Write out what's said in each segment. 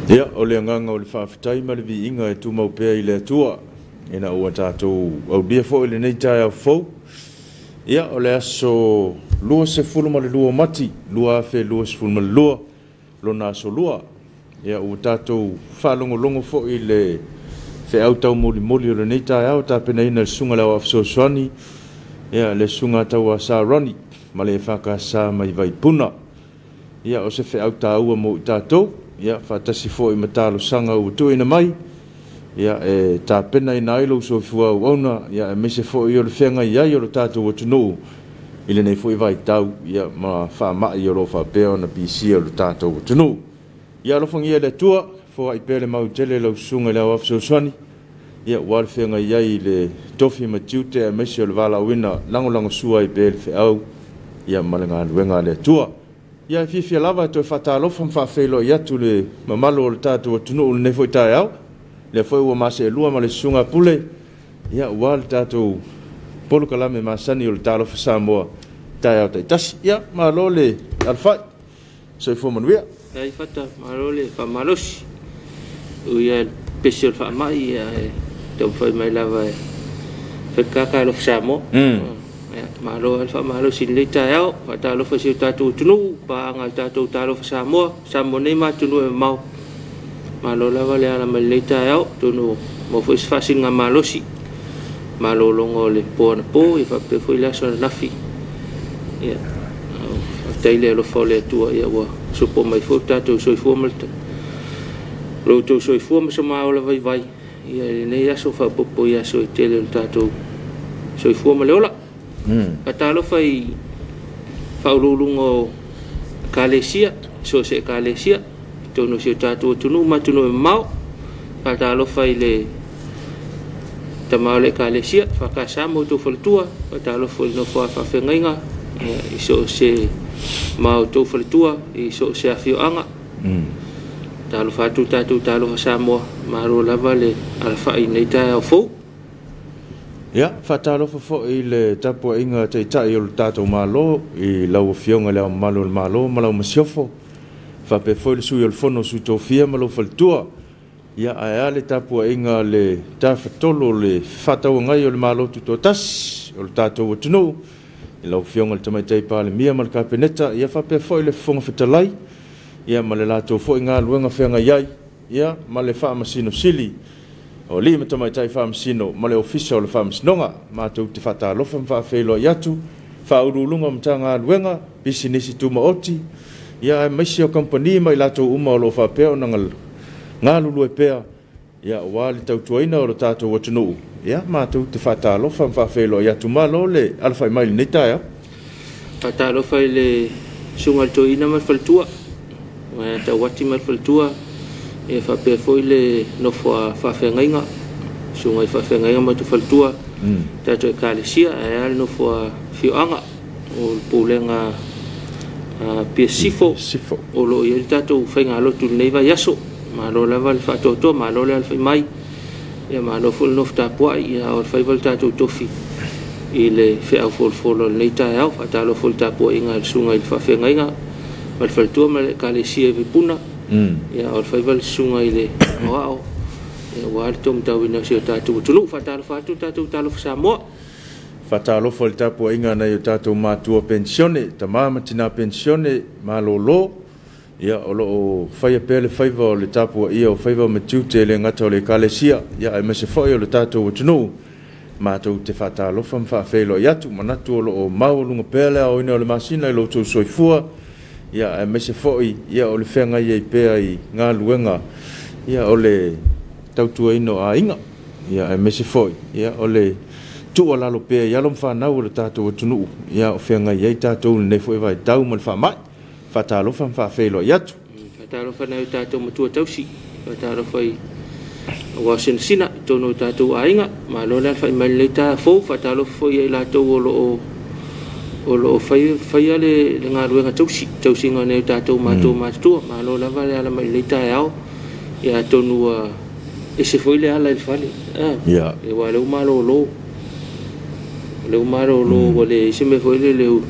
Ia, o le nganga o le whawhitai ma le vi inga e tu mau pēa I le atua. Ina ua tātou au bia fo I le nei tai au fau. Ia, o le aso lua se fulu ma le lua mati, lua afe lua se fulu ma le lua, lona aso lua. Ia, ua tātou whalongo fo I le fe au tau moli moli o le nei tai au, tāpena ina le sunga lau afsosoani. Ia, le sunga tau a Saroni, ma le whaka sa mai vai puna. Ia, o se fe au tāua mo I tātou. Ia, whatasi fo I matalo sanga ua tuina mai. Ia, e tāpena ina ailo so fua au auna. Ia, e mese fo I o le whenga I ai o le tātou atunu. Ile nei fo I vai tau. Ia, ma wha I o lo wha pēo na PC o le tātou atunu. Ia, lofang ia le tua. Fo ai pēle mau tele lau sunga lau afsoswani. Ia, wale whenga I ai le tofi ma tiute. E mese o le wala wina. Lango sua I pēle whe au. Ia, malenga luenga le tua. Ia fifia lava to fatalofa mfafelo ia tu le mamalo le tatu tunu le foi tai au le foi ua mase lua ma le sunga pule ia wal tatu polo kala me masani le talo fa Samoa tai au tai tas ia malo le alfa so fo manuia ai fata malo le fa malos u ia special fa mai ia to foi mai lava fe kaka lo Samoa malo alfa malo sin le tao fata lo fa si tatu tunu pa ngal tatu talo fa Samoa nei ma tunu e mau malo lava le ala le tao tunu mo fa fasinga malo si malo longo le po I fa pe foi la so nafi ia taile lo fo le tua ia wa so po mai fo tatu so fo mal lo to so fo ma so ma ola vai ia nei ya so fa po ia so tele tatu so fo ma le ola Patalo fai faululungo kalesia so se kalesia tono se tatu tunu matuno mau patalo fai le tamau le kalesia fakasamo to foltua patalo fo no fa fengainga so se mau to foltua so se afio anga talo fatu tatu talo fasamo maro lava le alfa nei ta fo Ia, whatalofa fo I le tapua inga te itai o le tātou malo I lau fionga leo malo malau masiofo whape fo I le sui o le fono sui tofia malo faltua Ia, ae le tapua inga le tawhatolo le whatau ngai o le malo tuto tas o le tātou atunu I lau fionga le tamaitai pa le mia mal kapeneta Ia, whape fo I le fonga whatalai Ia, ma le lātou fo I ngā luenga whenga iai Ia, ma le wha masino sili O li me tomai tai whaamsino, ma le ofisa o le whaamsinonga, mātou te whatalofa mwhaafeilo i atu, whaurulunga mtanga luenga, bisinisi tuma oti, ia maisi o kompani mai lato uma o lo whapea o ngā lulu e pea, ia wali tautuaina o lo tātou watunu, ia mātou te whatalofa mwhaafeilo i atu malo le alwhai mai le neita ea. Whatalofa I le sungal toina mai faltua, ta wati mai faltua, e fa pe foi le no fa fengainga sunga fa fengainga ma tu faltua ta to kalesia e no fa fianga o pulenga pe sifo o lo i ta to fenga lo tu nei va yaso ma lo la val fa to ma lo le alfa mai e ma lo ful no ta po i o fa val ta to tofi ile fe au fol nei ta au fa ta lo fol ta po inga sunga fa fengainga ma faltua ma kalesia vi puna ia o faival sunga ile wao e wal tom tawina se tatu tulu fatal fatu tatu talo Samoa fatalo fol tapu inga na yo tatu matua pensione tamama tina pensione malolo ia o fai pele faiva le tapu ia o faiva matute le ngata le kalesia ia e mese foi o le tatu tunu matou te fatalo fam fa felo yatu manatu o maulunga pele o ina le masina lo to soifua ia e mese foi ia o le whenga ia I pēa I ngā luenga ia o le tautua ino a inga ia e mese foi ia o le tua lalo pēa ia lom whanau o le tātou atunu ia o whenga ia I tātou nei foi vai tau mal whamai whatalofa mwhawhelo I atu whatalofa nau tātou matua tausi whatalofa I wasen sina tono tātou a inga ma lo le alfa I mai le tā fō whatalofa foi I lātou o lo fai ale le ngā ruenga tausi ngā neu tātou mātua ma lo lava le ala mai le tai au ia tonu e se foi le ala I whale e wa leu malo lo wa le se me foi le leu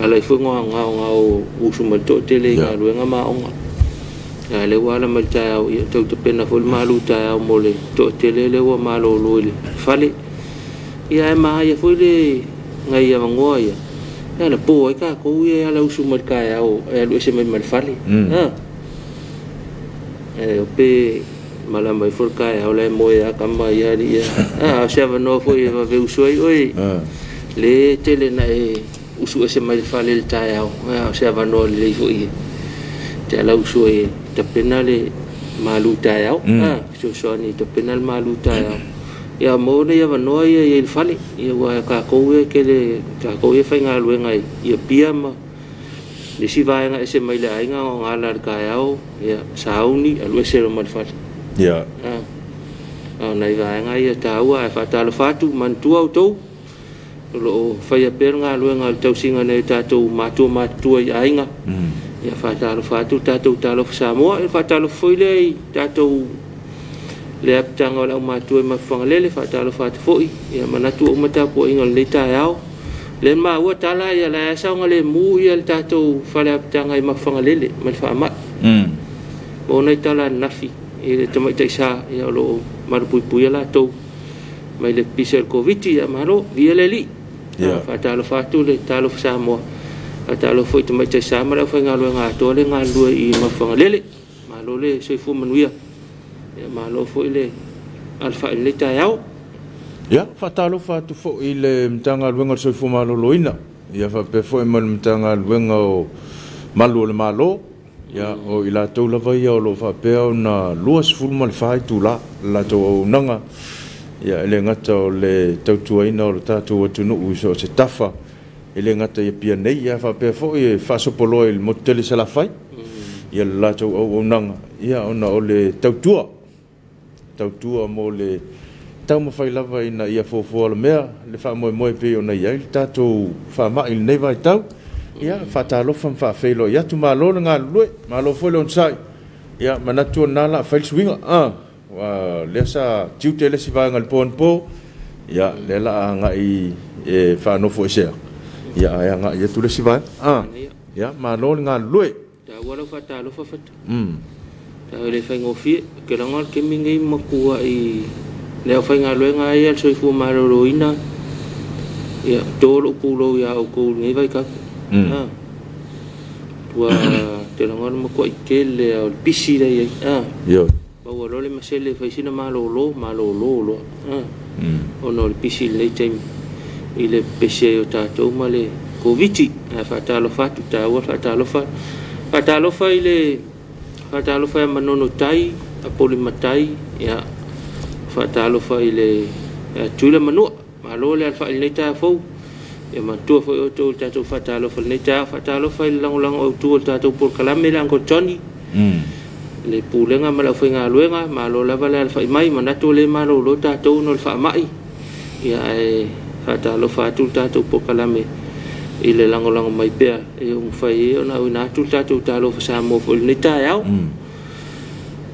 ala I whunga ngā o usumalto te le ngā ruenga maonga le wala mal tau ia tau te pena fol malu tau mole to te le wa malo loile fale ia e ma ia foi le ngai ia mangoa ia ia na po ai ka ko ia la usu mal ka au e lu se mal fale e pe mala mai for ka au le mo ia kama ia ia se va no foi va ve usoi oi le tele na e usu se mal fale le tau se va no le foi te la usoi te penale malu tau so ni te penal malu tau ia mo ne ia no ia il fale ia wa ka ko e ke le ka ko e fa nga lu ngai ia pia ma le si va nga se mai la nga ngala ka au ia sauni alu se mal fale ia nai va nga ia tau a fa ta lo fatu man tu auto lo fa ia per nga lu nga tau singa ne ta tu matu ia nga ia fatalo fatu tatou talo Samoa e fatalo foi le tatou le aptanga o matu e mafangalele fatalo fatu foi ia manatu o mata po inga le taiao le ma ua tala ia la sa ngale mu ia le tatou fale aptanga e mafangalele mal fa ma ona tala nafi e te mai sa ia lo marpui la to mai le pisel covid ia maro via le li fatalo fatu le talo Samoa atalo foi te mai te samara foi ngalo nga to le ngalo I mafangalele malo le soi fu manuia ya malo foi le alfa le taiao ya fatalo fatu foi le mtanga luenga soi fu malo loina ya fa pe foi mal mtanga luenga o malo le malo ya o ila to la vai o lo fa pe na luas fu mal fai tu la to nanga ya le ngata o le tautuaina o tatu atu no uso se tafa ele ngata ia pia nei ia fa pe fo e fa sopolo il motel se la fai ia la to o nanga ia ona o le tautua mo le tau mo fai lava ina ia fo le mea le fa mo pe ona ia il tato fa ma il nei vai tau ia fa talo fa felo ia tu malo nga lue malo fo le on sai ia manatu na la fa swinga wa le sa tiute le si va ngal po ia le la nga I e fa no fo se ya nga ya tu le si va ya malo nga lue ta wala fa ta lo fa ta le fa ngofi ke la ngal ke mingi makua I le fa nga lue nga ya so fu ma lo ina ya to lo ku lo ya o ku ni vai ka wa te la ngal makua ke le o pisi le yo ba wa lo le masele fa sina ma lo ono le pisi le time ile pese o tatou male covid fatalo fatu taua fatalo fa ile fatalo fa manono tai apoli matai ya fatalo fa ile tula manu malo le fa ile ta fo e matu fo o to tatou fatalo fa le ta fatalo fa lang o tu tatou por kalame lang ko toni le pulenga mala fa nga luenga malo la vale fa mai manatu le malo lo tatou no fa mai ya fatalo fatu tatou pokalame ile lango mai pea e fai ona una tu tatou talo fa mo fo ni taiao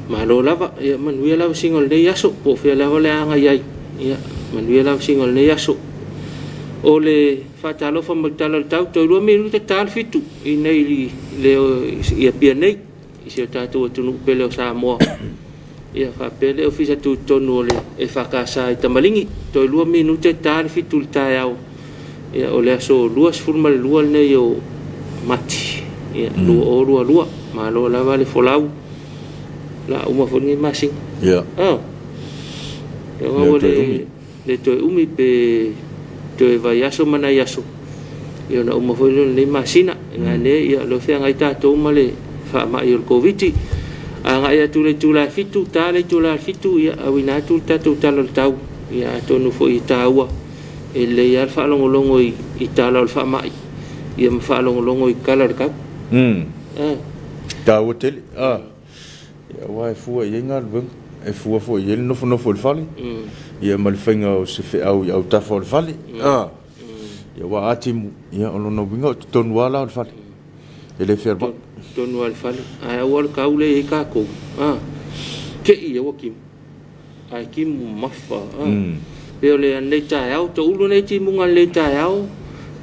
malo lava ia manuia lava singol nei aso po fe lava le anga ia manuia lava singol nei aso o le fatalo fa magtalo tau to lo me te tal fitu I nei le ia pia nei I se tatou tunu pele o Samoa ia fa pele ofisa tu tonu le e fa casa I tamalingi to 2 minute tar fitul taiao ia o le aso luas formal lual ne yo mati ia lua ma lo la vale folau la uma fongi masing ia le to umi pe to vai aso mana yaso ia na uma fongi le masina ngane ia lo fe ngai ta to male fa ma yo covid anga ia tula fitu tale tula fitu ia awina tu tatu talo tau ia tonu fo I taua ele ia fa longo I tala fa mai ia fa longo I kala ka ta hotel ia wa fu ia ngal bang e fu ia no fo fali ia mal fenga o se fe au ia ta fo fali ia wa atimu ia ono no bingo ton wala fali ele ferba tonu al fali ai wal kaule I ka ko ke ia wakim ai kim mafa pe le nei taiao to ulo nei ti munga le taiao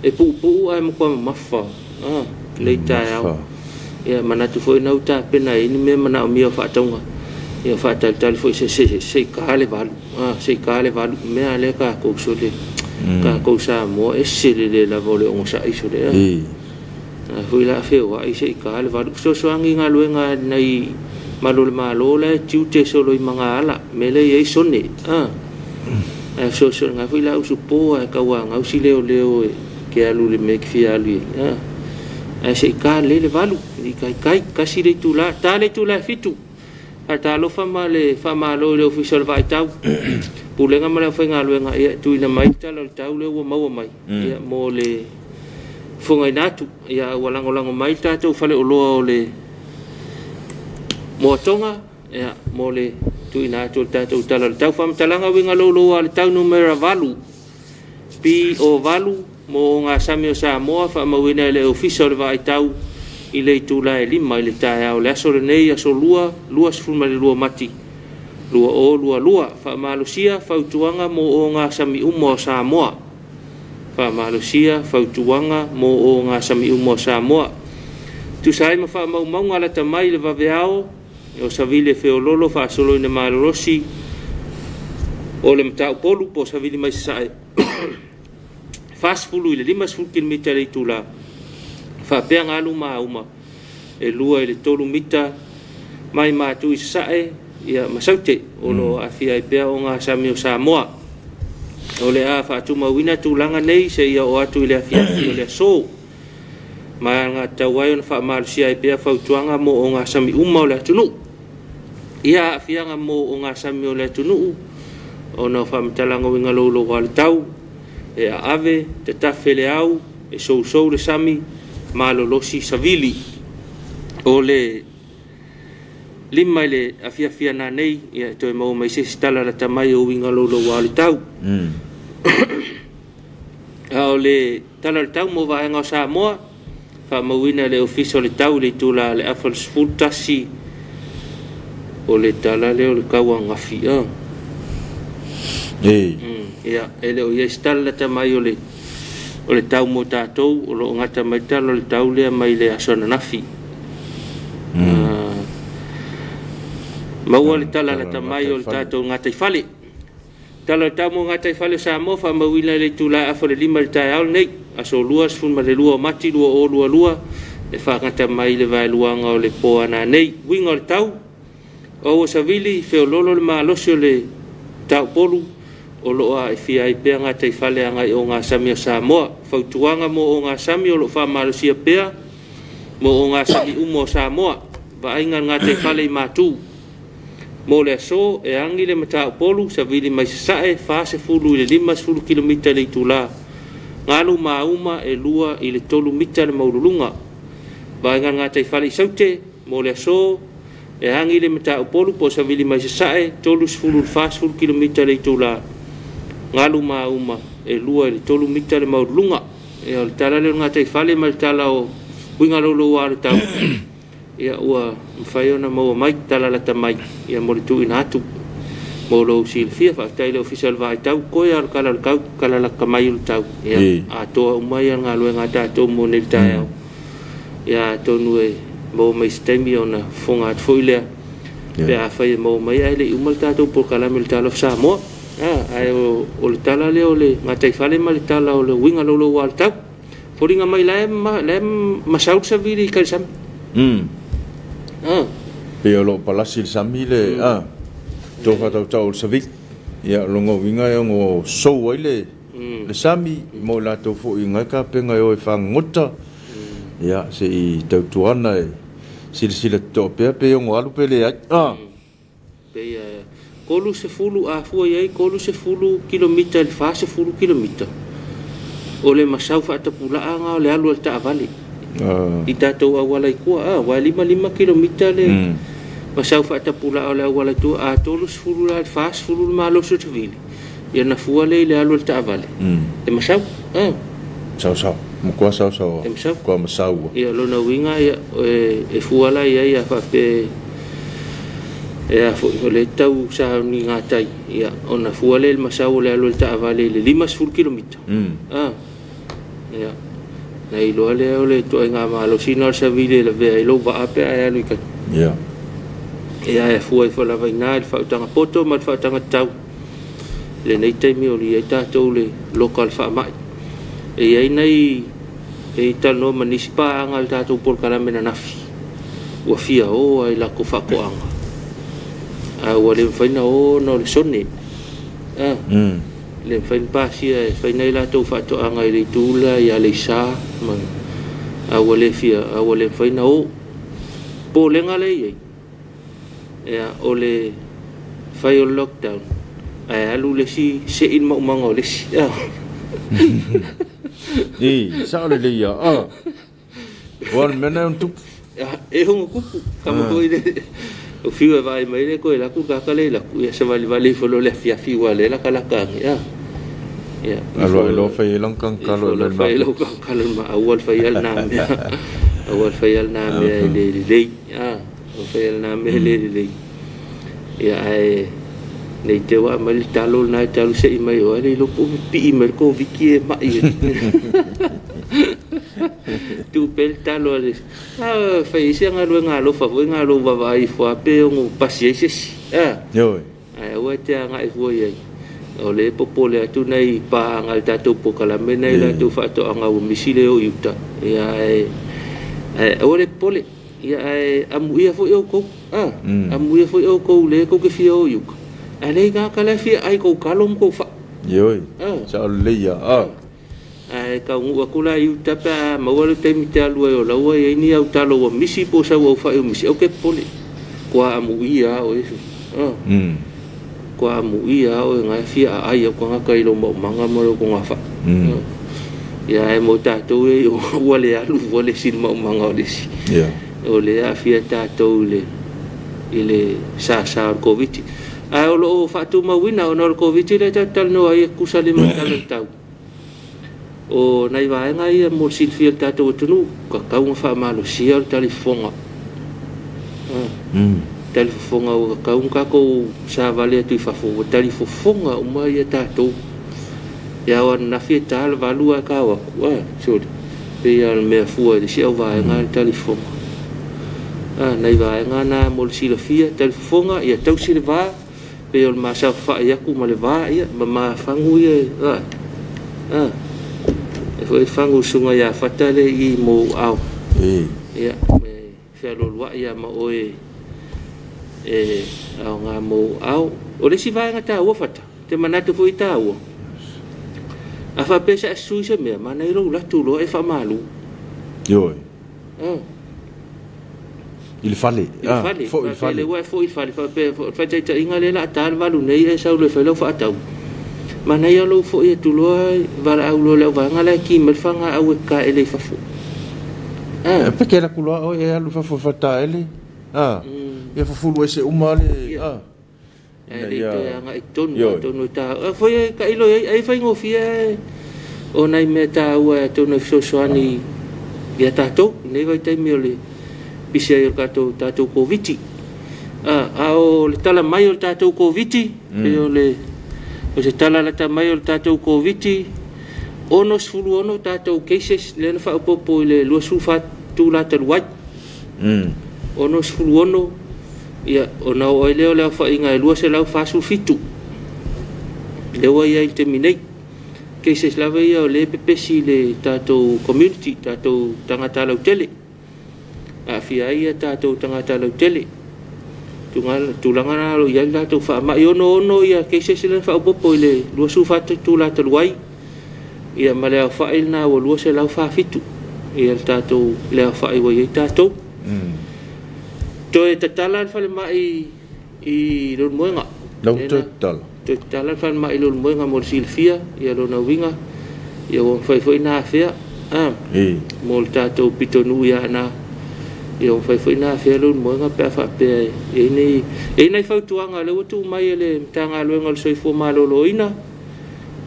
e pu ai mo ko mafa le taiao ia mana tu foi nau ta pena ini me mana o mio fa tonga ia fa tal foi se kale valu se kale valu me ale ka ko sole ka ko sa mo esile le la vole on sa iso le foi la fe wa se kale valu so angi nga luenga nei malul malola tiute solo i manga ala mele ye sone so nga foi la usupo ka wa nga usile leo ke alu le me ki alu se kale le valu kai kasi le tula tale tula fitu ata lo fama lo le official vai tau pulenga mala foi nga luenga ia tuina mai tala tau le wo mau mai ia mo le fonga inatu ia walangolango mai tatu fale olo le mo tonga ia mo le tuina tatu tala tau fam talanga winga lo al tau numero valu pi o valu mo nga samio sa mo fa mawina le official vai tau ile tula e lima ile tae au le aso nei aso lua sfulma le lua mati lua fa malusia fa utuanga mo o nga sami umo sa moa fa malusia fa utuanga mo o nga sami umo sa moa tu sai ma fa mau ngala tamai le vaveao o savile feololo fa solo ina malorosi o le mta polu po savile mai sai fast fulu ile 5 km le tula fa pe ngalu ma uma e lua ile tolu mita mai ma tu isae ia masaute ono afia pe o nga sami o Samoa ole a fa tu ma wina tu langa nei se ia o atu ile afia ile so ma nga tawai fa mal sia pe fa tuanga mo o nga sami uma ole tunu ia afia nga mo o nga sami ole tunu ono fa mtalanga winga lo wal tau e ave te tafele au e so le sami malolosi savili ole lima le afia na nei ia to mo mai se stala la tamai o winga lo wal tau ole tala tau mo va nga Samoa fa mo wina le official le tau le tula le afal sputasi ole tala le ole kawanga fia ia ele o stala tamai o le tau mo tātou o lo ngata mai talo le tau lea mai le asona nafi maua le tala la tamai o le tātou ngata i fale tala le tau mo ngata i fale sa mo fa mawina le tula afa le lima le tai au nei aso lua sfun ma le lua mati lua le fa ngata mai le vai luanga o le poa na nei winga o le tau o savili feololo le malosi o le tau polu o loa e fia i pea ngata i fale anga i o ngā sami o Samoa fautuanga mo o ngā sami o lo wha marusia pea mo o ngā sami umo o Samoa va ainga ngata i fale i mātū mo le aso e angi le mata o polu sa vili mai sasae fase fulu i le 5 kilomita le itula ngalu mauma e lua i le 3 mita le maululunga va ainga ngata i fale i saute mo le aso e angi le mata o polu po sa vili mai sasae 3 kilomita le itula ngalu mauma e lua le 3 mita le maulunga e o tala le ngata i fale ma tala o winga lo wa le tau ia ua mfaiona mo mai tala la tamai ia mo tu inatu mo lo silfia fa taile official vai tau ko ia kala la kamai lu tau ia a to mai nga lo ngata to mo ne tau ia to nue mo mai stemi ona fonga foile pe a fai mo mai ele umal tatu por kala mil talo Samoa ai o le tala le ole ngata i fale ma le tala o le winga lo wal tau foringa mai le masau savili ka sam pe lo palasi sami le to fa tau savi ia longo winga e ngo so ile le sami mo la to fo inga ka penga o fa ngota ia se i tau tuana e sila to pe ngo alu pe le pe kolu se fulu a fua yai kolu se fulu kilomita le fa se fulu kilomita o le masau fa ta pula anga le alu ta avali i tatou awala i kua wa 5 kilomita le masau fa ta pula o le awala tu a tolu se fulu la fa se fulu malo se tevili ia na fua le alu ta avali e masau sao mo kwa sao kwa masau ia lo na winga e fua la ia fa pe e fo le tau sa ni ngatai ia ona fuale el masau le alu ta vale le 5 kilomita ia nei lo le to nga ma lo sino sa vile le ve lo va ape ai lu ka ya e foi fo la vaina fa tanga poto ma fa tanga tau le nei te mi o li ta to le local fa mai e ai nei e tano manispa angal ta to por kala mena nafi wa fia o ai la ko fa ko anga a wa le fa na o no le sonni le fa pa si e fa nei la to fa to anga le tula ya le sa man a wa le fia a wa le fa na o po le ngale ye ya o le fa yo lockdown ai alu le si se in mo mango le si sao lại đi à? Còn bên này tụt. Không có kamu tôi đấy. Phiêu vai mấy đấy coi là cũng cả cái là cũng sẽ vali follow left ya phiêu lại là cái là càng ya. Ya. Rồi lo phải long căng kalau lo phải long căng kalau mà awal phải al nam ya. Awal phải al nam ya đi ya. Phải al nam ya đi. Ya ai nei te wa mai talo na talo se i mai o le lo ko pi mai ko viki mai tu pel talo le fa isi nga lo fa nga lo va vai fa pe o paciência rồi ai wa te nga i fo ye o le popole tu nei pa nga ta tu po kala me nei la tu fa to nga o misile o yuta ya o le pole ya amu ia fo yo ko amu ia fo yo ko le ko ke fio yuka ai ga kala fi ai ko kalom ko fa rồi sao lấy à ai ka ngu ko la yu tapa ma wa te mi ta lu o la wa ni au ta lo misi po sa wo fa misi o ke pole kwa amu ia o eso kwa amu ia o nga fi ai ko nga kai lo mo manga mo ko nga fa ya e mo ta to e wa le alu wa le sin mo manga o le si ya o le a fi ta to le ile sa covid ai o lo fa tu ma wina o no covid le tal no ai ku sa le ma tal o nai vai ngai mo silfia ta to tunu ka ka un fa malo sia telefonga telefonga o ka un ka ko sa vale tu fa fo telefonga o mai ta to ya wa na fi tal valua ka wa so pe al me fu de sia vai ngai telefonga nai vai ngana mo silfia telefonga ya tau silva pe ol ma sa fa ya ku ma le va ya ma fangu ye foi fangu sunga ya fatale I mo au ya me felo wa ya ma oe au nga mo au o le si vai nga ta wo fata te manatu foi ta wo a fa pesa su se me ma nei lo la tu lo e fa malu rồi il fallait il fallait fa te ingale la ta valu nei e sa lo fa lo fa ta mana ya lo fo e tu lo va au lo le va ngala ki me fa nga au ka ele fa fo perché la culo o e lo fa fo fata ele e fa fu lo se umale e te nga ton ta fo e ka ilo e fa ngo fi o nai me ta o to no so so ani ya ta to ne vai te mi le pise yo ka to ta to covid o le tala mai o ta to covid e o le o se tala la ta mai o tatou covid ono sfulu ono tatou cases le fa popo le lo sufa tu la te wai ono sfulu ono ia ona o le fa inga lo se la fa su fitu le wa ia terminate cases la vai o le pepesi le tatou community tatou tangata la tele a fia ia tatou tangata la tele tulanga na lo ya la to fa ma yo no ya ke se le fa popo le lo su fa tu la te wai ia ma le fa il na o lo se la fa fitu ia ta to le fa i wo ta to to e tala fa le mai I lo moenga no tala fa ma I lo moenga mo silfia ia lo na winga ia o fa na fea mo ta to pitonu ya na yo foi na felo mo nga pe fa pe e nei fa tuanga le tu mai le tanga lo ngol soi fo malo loina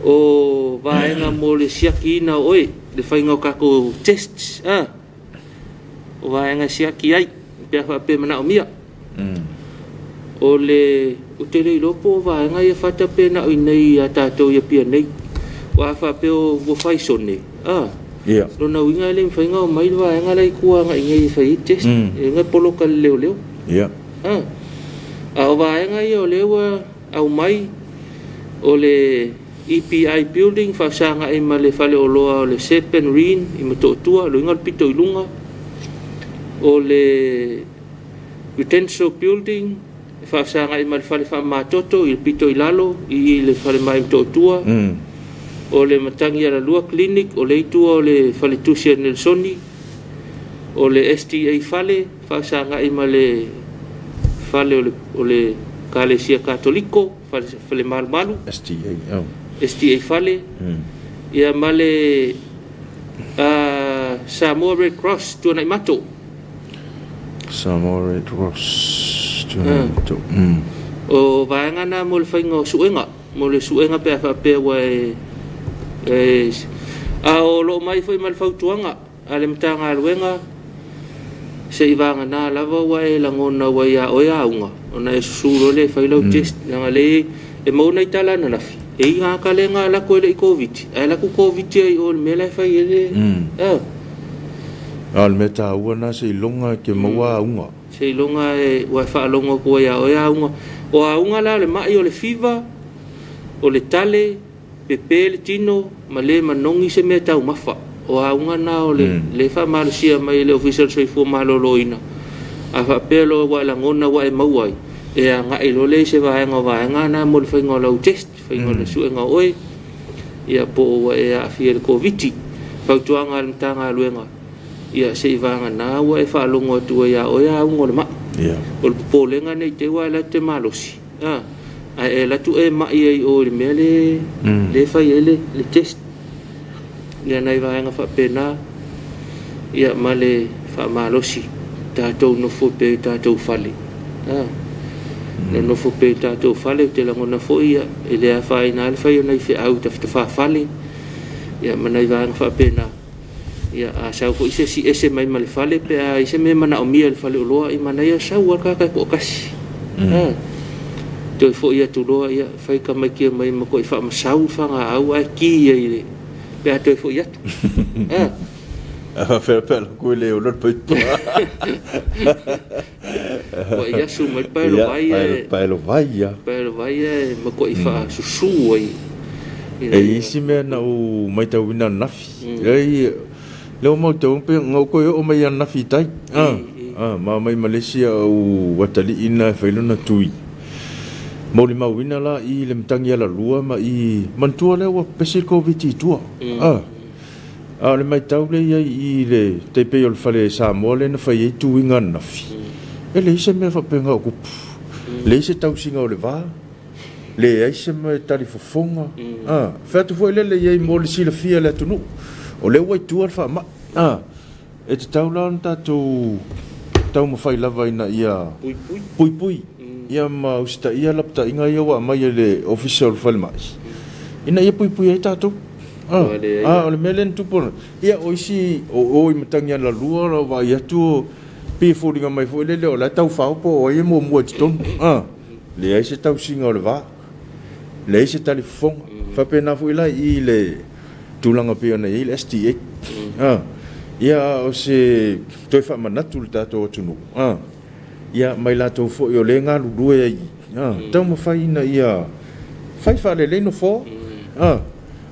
o vai nga mo le siaki na oi le fa ngo ka ko test o vai nga siaki ai pe fa pe mana o mia o le o te le lopo vai nga ia fa pe na o nei ata to ia pe nei wa fa pe o vo fai sone lo na winga le fa nga mai wa nga lai ku nga ngai fa test nga polo ka leo a wa nga yo lewa au mai ole EPI building fa sanga e male fale o loa le sepen rin I mato tua lo ngal pito ilunga o le utensil building fa sanga e male fale fa matoto I pito ilalo I le fale mai mato tua o le matangi ala lua clinic o le tua o le fale tusia Nelsoni o le STA fale fa sanga e male fale o le Kalesia Katoliko fale malu STA fale ia male Samoa Red Cross tu nai mato Samoa Red Cross tu nai mato o vaenga na mo le fainga suenga pe fa pe wai o lo mai foi mal fautuanga ale mtanga luenga se ivanga na lava wai langona wai a oia unga ona suro le failo test nga le e mo na itala na nafi e nga kalenga la ko le covid ala ku covid ai o me la fa ele al meta una se longa ke mawa unga se longa e wa fa longa ko ya o ya unga la le mai o le fiva o le tale pepe le tino male manongi se meta u mafa o unga na o le fa malusia mai le official so fo maloloina a fa pelo wa la ngona wa e mawai e nga I lo le se va nga na mo le fa ngola test faingola su nga oi ia po e a fiel covid fa tuanga tanga luenga ia se vanga na wa e fa longo tu ia o ia ngol ma o po lenga nei te wa la te malosi e la tu e ma ia o le mele le fa ele le test ia nei vanga fa pena ia male fa malosi tato no fo pe tato fali no fo pe tato fale te la ngona fo ia ele a fa ina fa ia nei fe au te fa fale ia manai vanga fa pena ia a sa ko ise si ese mai mal fale pe a ise me mana o mia fale loa I mana ia sa wa ka ko kasi to fo ia tu loa ia fa ka mai ki mai ma ko fa ma sau fa nga au a ki ia pe a to fo ia a faire appel ko le o lot pe ko ia su mai pa lo vai ma ko fa su su ai e isi me na o mai tau wina nafi ei leo mau tau pe ngau ko o mai nafi tai ma mai Malaysia o watali ina failona tui mo le mau wina la I le mtangi ala lua ma I mantua le o pesi covid tua le mai tau le I le te pe o le fale Samoa le na fai tu inga nafi e le ise me fa penga o kupu le ise tau singa o le va le ise me tali fofonga fatu foi le ye mo le sila fia le tunu o le wai tua fa ma e te tau la tau ma fai lava ina ia pui ia ma usta ia lapta inga ia wa mai le official file mai ina ia pui ai tatu o le melen tupon ia o isi o I matangi la lua la va ia tu pe fodinga mai foi le o la tau fa po o ia mo ton le ai se tau singa o le va le se telefon fa pena foi la I le tulanga pe na I le STA ia o se toi fa manatu le tato tunu ia mai la to fo yo le nga lu ai tau mo fai na ia fai fa le no fo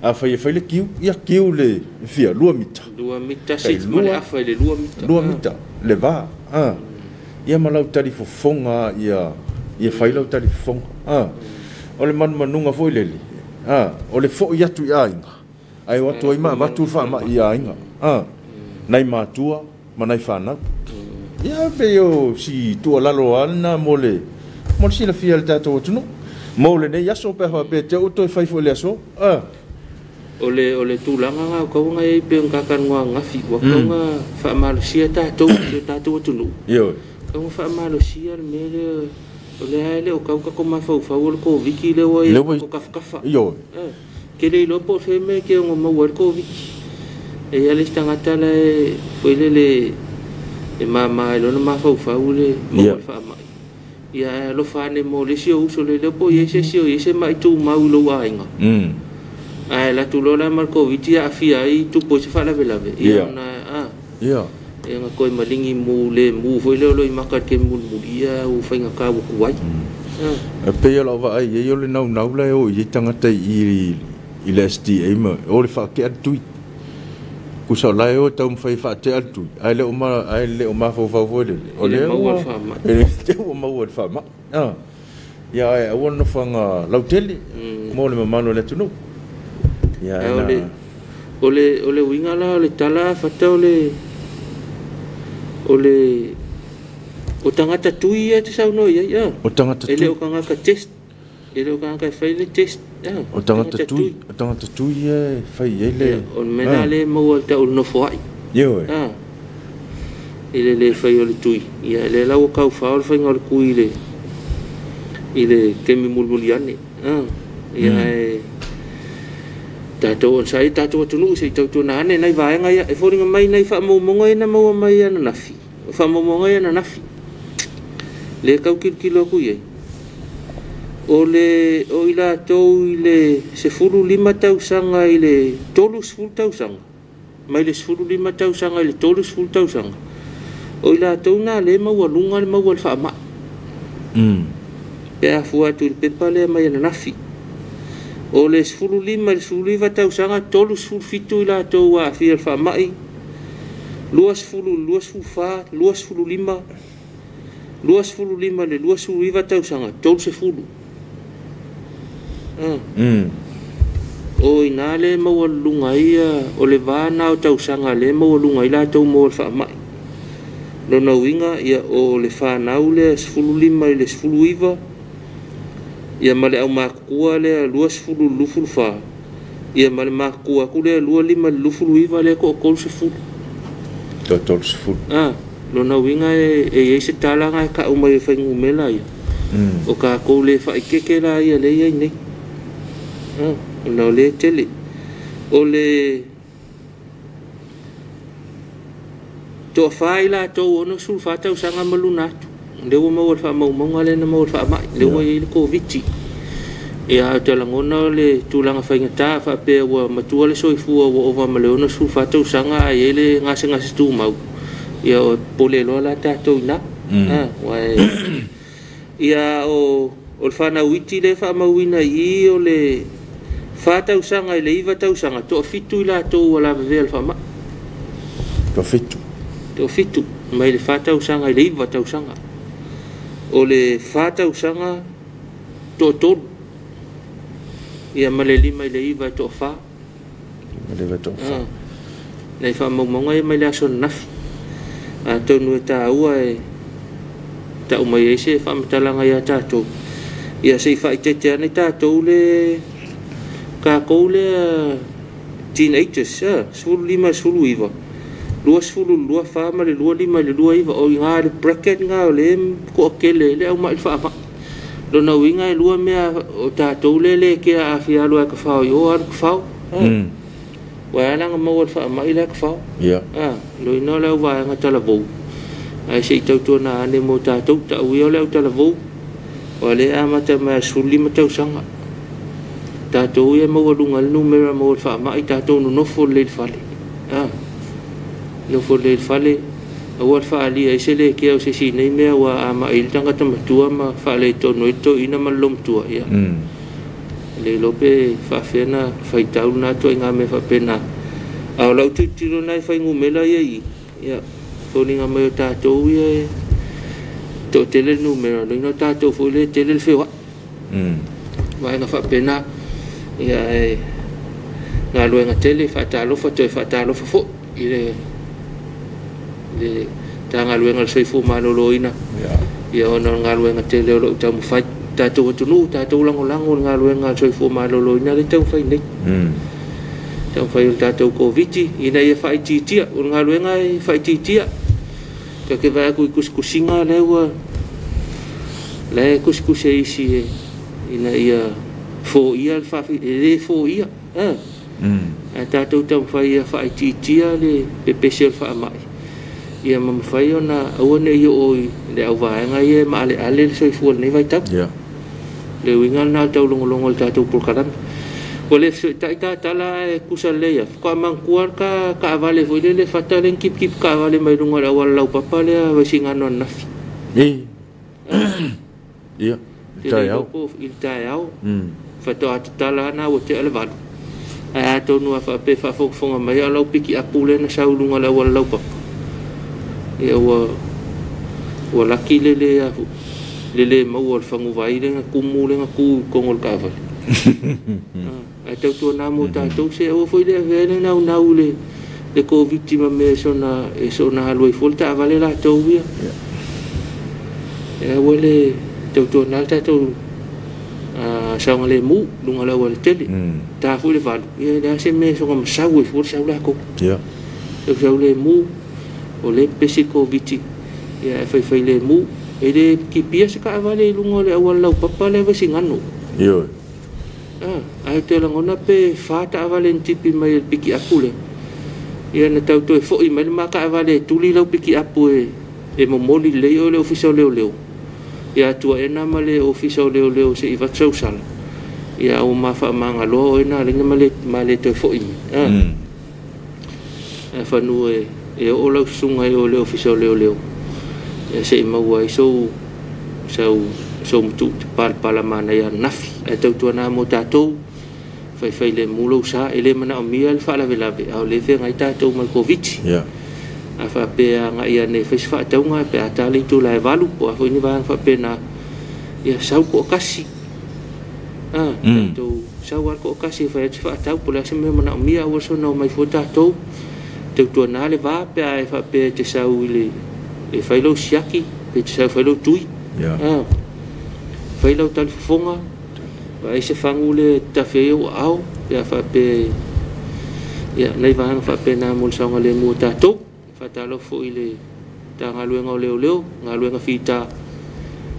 a fai le kiu ia kiu le fia lua mita se mo le fa le lua mita le va ia malau tali fo fonga ia fai lau tali fonga o le manunga foi le o le fo ia tu ia inga ai watu ai ma watu fa ma ia inga nai matua manai fa na ia pe yo si tu lalo ana mole si la fia le tato tunu mole ne yaso pe fa pe te uto fai fo le aso ole tu langa nga ko nga I pe nga kan nga fi wa ko nga fa Malaysia tato tunu yo ko fa Malaysia me ole ale o ka ko ma fa ko viki le wa ko ka yo ke le lo po fe me ke ngo mo wa ko viki e ale stanga tala foi le mama lo no ma fa le mo fa mai ia lo fa ne mo le si o so le po ye se mai tu mau lo wa inga ai la tu lo la mar covid ya fia ai tu po se fa la vela ve ia na ia e nga koe malingi mu le mu foi le loi maka ke mu ia u fainga ka u kuai e pe ia la va ai e le nau nau la o i tangata i le SDA ma o le fa ke atu ku sa la o tau fai fa te atu ai le o ma fo le o le mau fa ma e te o mau fa ma ia e wona fanga lauteli mo le mamano le tunu ia ole winga la le tala fata o tangata tui e te sauno ia o tangata ele o kanga ka test ele o kanga ka faile test o tangata tui e fai ele o mena le mo ta o no foi yo ele le fai o le tui ia le la o kau fa o fai ngol kui le ile kemi mulmuliane ia e tato on sai tato tunu sei tato na ne nai vai ngai e fori mai nei fa mo ngai na mo mai ana nafi fa mo ngai ana nafi le kau kilo ku ye ole o ila to ile se furu lima tau sanga ile tolus ful tau sanga mai le furu lima tau sanga ile tolus ful tau sanga o ila to na le mo lunga le mo fa ma e a fua tu pe pale mai ana nafi o le sfulu lima le sfulu iva tau sanga tolu sfulu fitu ila tau wa fia fa mai luas fulu fa luas fulu lima le luas fulu iva tau sanga tolu se fulu o ina le mau lunga ia o le vana o tau sanga le mau lunga ila tau mo fa mai no na winga ia o le fa nau le sfulu lima le sfulu iva ia male au makua le luas fulu lufulu fa ia male makua ku le lua lima lufulu iva le ko se fulu tol se fulu lo na winga e se talanga ka uma e fai ngumela ia o ka ko le fa ikeke la ia le ia nei no le tele o le to faila to ono sulfata usanga malunatu le o mau fa mau ngale na mau fa mai le o ile covid e a te langona le tulanga fainga fa pe o matua le soifu o va male ona sulfata usanga ele ngasa tu mau ia o pole lo la ta to na wa ia o fa na witi le fa mau ina i o le fa ta usanga le iva ta usanga to fitu ila to wala ve fa ma to fitu mai le fa ta usanga le iva ta usanga o le fata usanga to ia male lima le iva to fa nei fa mo ngai mai la son naf a to no ta ua e ta uma ye se fa mtala ngai ta to ia se fa te ne ta to le ka ko le teenagers sul lima sul iva luas fulu lua fa ma le lua lima le lua iva o nga le bracket nga le ko kele le au mai fa fa lo na winga lua mea o ta to le ke a fia lua ka fa yo ar ka fa wa la nga mo fa mai le ka fa lo ino le va nga ta la vo ai se to na ne mo ta to ta wi le ta la vo o le ama ta ma suli ma ta sanga ta to ye mo lunga le numero mo fa mai ta to no fo le fa le no fo le fale o fa ali ai se le ke o se si nei me wa ama il tanga ta matua ma fa le to no to ina ma lom tua ia le lope fa fena fa tau na to nga me fa pena a lo tu tiro nai fa ngumela ia fo ni nga me ta to ia to tele numero no ta to fo le tele fe wa wa nga fa pena ia nga lo nga tele fa ta lo fo ile le tanga luenga soifu maloloina ia ona ngaluenga tele lo tamu fai tatu tunu tatu lango ngaluenga soifu maloloina le tau fai nei tau fai tatu covid ina ia fai titia ngaluenga fai titia ka ke vai ku kuskusinga lewa le kuskuse isi ina ia fo ia fa le fo ia tatu tau fai fai titia le special fa mai ia mam fai ona one yo oi le au vai nga ye ma ale so fu nei vai tap le winga na tau longo ta tu por karan Boleh tak tala kusale ya. Ko amang kuar ka avale foi le fatalen kip ka avale mai runga awal lau papa le wasinganon nafi. Iya. Tayau. Tayau. Fato atala na o te alvad. Ai to no fa pe fa fo fonga mai lau piki apule na saulunga awal lau papa. E wa laki le mau al fangu vai le kumu le ku kongol ka avale. Ai tau tua nā mō tātou se o foi le vene nau le ko victima me so na haloi fol ta vale la tau ia e wale tau tua nā tātou saunga le mu lunga la wale tele ta foi le valu e le ase me so ngam sau e fol sau la ko tau le mu o le pesi ko victi e fai le mu e le ki pia se ka vale lunga le awal lau papa le vasi ngano ai te langona pe fata avalen tipi mai piki apule ia na tau to fo i mai maka avale tuli lau piki apu e momoli le o official leo ia tua ena male official leo se i vatsau sala ia o mafa manga lo ena le male to fo i fa nu e o lau sunga o le official leo e se mau ai so mutu pala mana ya nafi e tau tuana mo tātou fai le mulo sa ele mana o mia le fala velabe au le fe ngai tātou mal covid a fa pe nga ia ne fes fa tau nga pe atali tu lai valu po fo ni va fa pe na ia sau ko kasi tātou sau ko kasi fa tau po la se me mana o mia o so no mai fo tātou tau tuana le va pe ai fa pe te sau ile e fai lo siaki pe te sau fai lo tui fai lau tal fonga vai se fangu le tafe o au ya fa pe ya nei va fa pe na mul sanga le mu ta to fa ta lo fo ile ta ngalu leo ngalu nga fita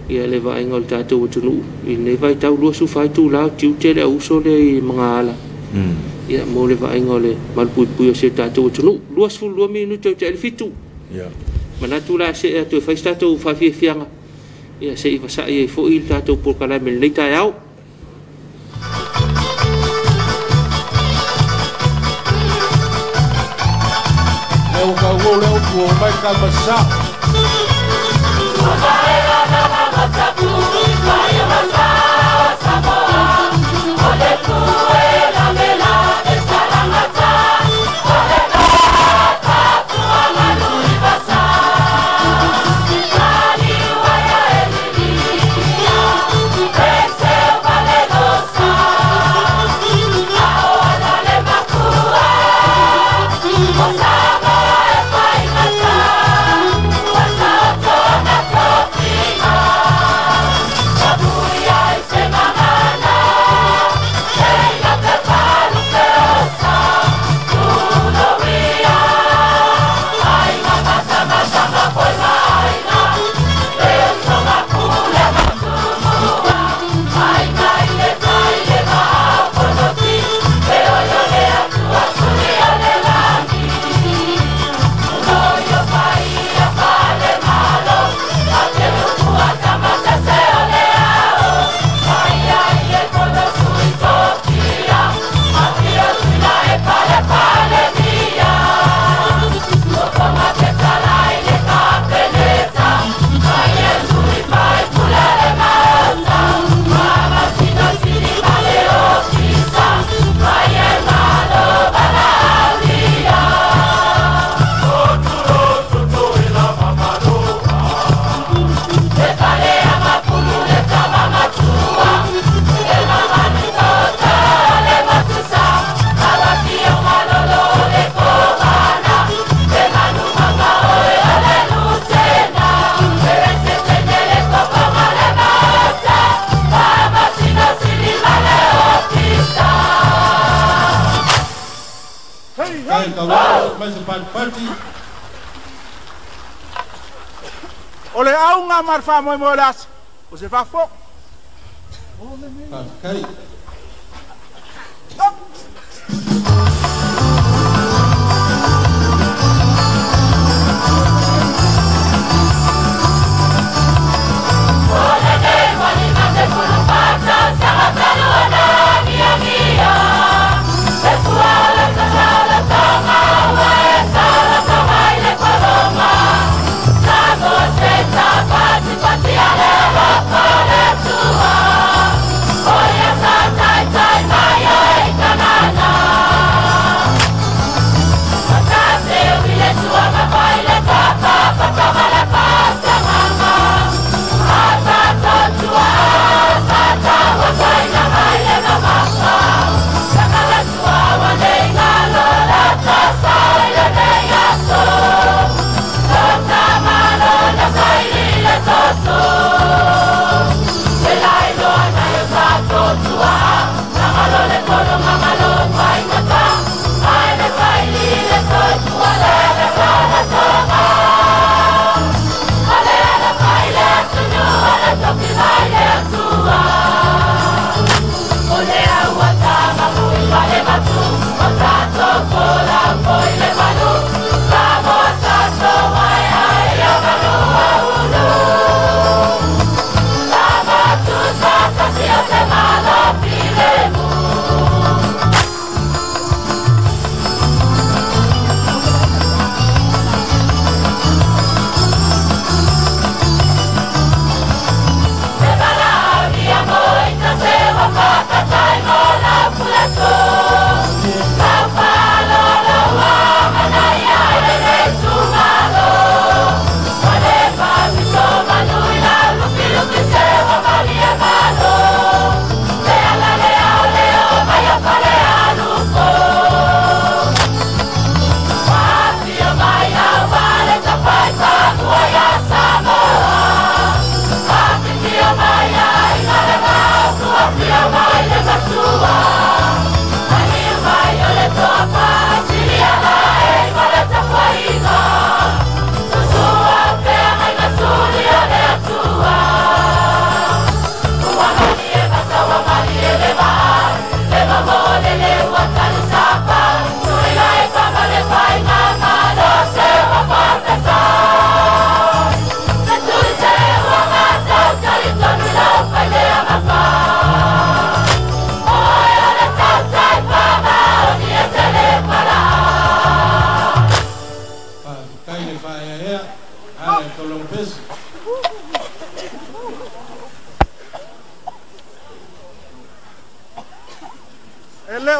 ya le va ngol ta to tunu i nei vai ta lu su fai tu la tiu te le uso le mangala ya mo le va ngol mal pu se ta to tunu lu su lu minuto te le fitu ya mana tu la se to fa sta to fa fi fianga ia se i fasa i fo il tātou por kala me leita au leo ka wo leo ku mai ka masa O le au ngā marwha moi mo las o se whafo. Kai. Ole te wali mate kulu pata, sa matalo ana, mia mia.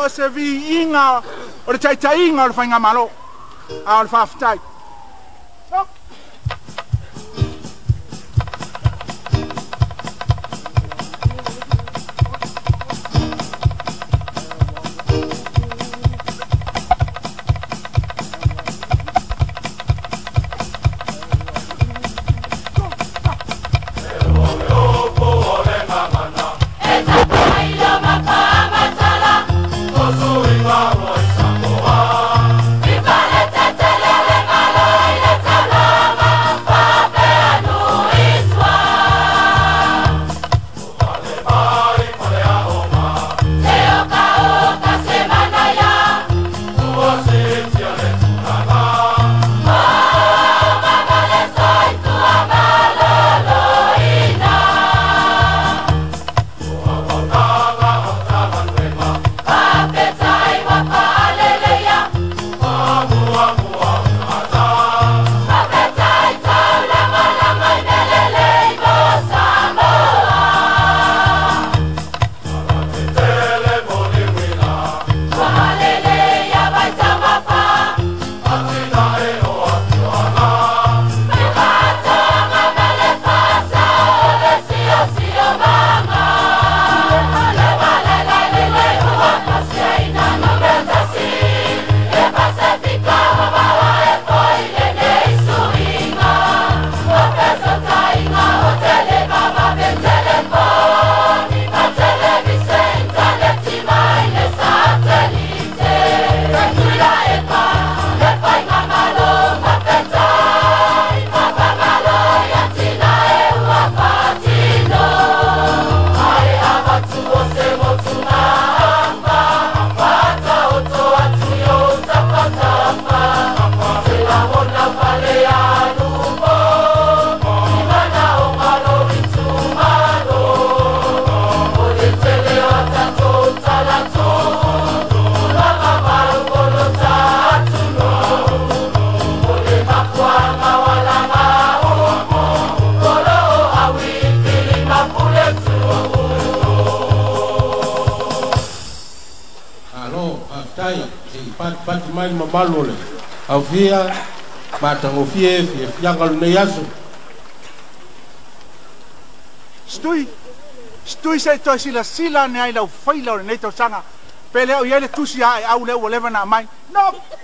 o se vi inga o le tai inga o le whainga malo. A o le whaafitai. Pati mai mamalo le au fia matango fie fianga le yaso stui se to sila ne ai lau faila ne to sanga pele o yele tusi ai au le o leva na mai no oh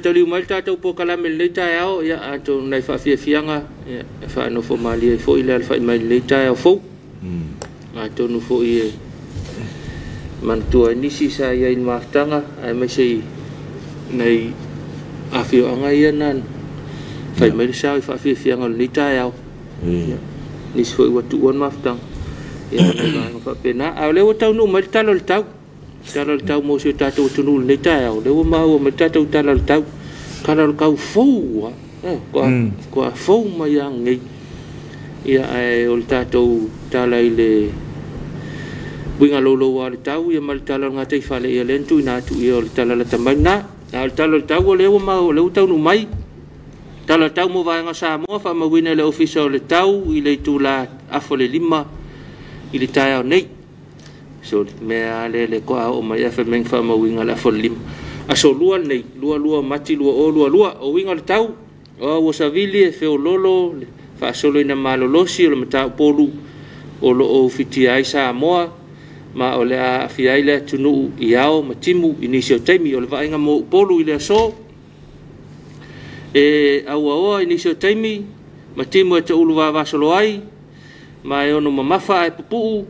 tali mai tatu po kala mel le tao ya ato nai fa fianga ya fa no fo mali fo ile fa mai le tao fo ato no fo ie man tua ni si sa ya in maftanga ai mai sei nei afio anga ia nan fa mai sa fa fianga le tao ni fo wa tu on maftang ya na fa pena ale o tau no mai talo tau tau mo se tatu tunu le tau le o mau me tatu talo tau kana kau fou ko fou mai angi ia ai o tatu talai le winga lolo wa tau ia mal talo ngate fale ia lentu ina tu ia o talo la tamana al talo tau le o mau le tau no mai talo tau mo va nga sa mo fa ma wina le official le tau ile tu la afole lima ile tau nei so me ale le ko o mai fa men fa ma winga la afole lima aso lua nei lua mati lua o winga le tau o savili e fe o lolo fa solo ina malolosi o mata polu o lo o fiti ai sa moa ma o le a fiai le tunu iao matimu inisio taimi o le vainga mo polu ile so e au inisio taimi matimu e te ulu va solo ai ma e ono mamafa e pupu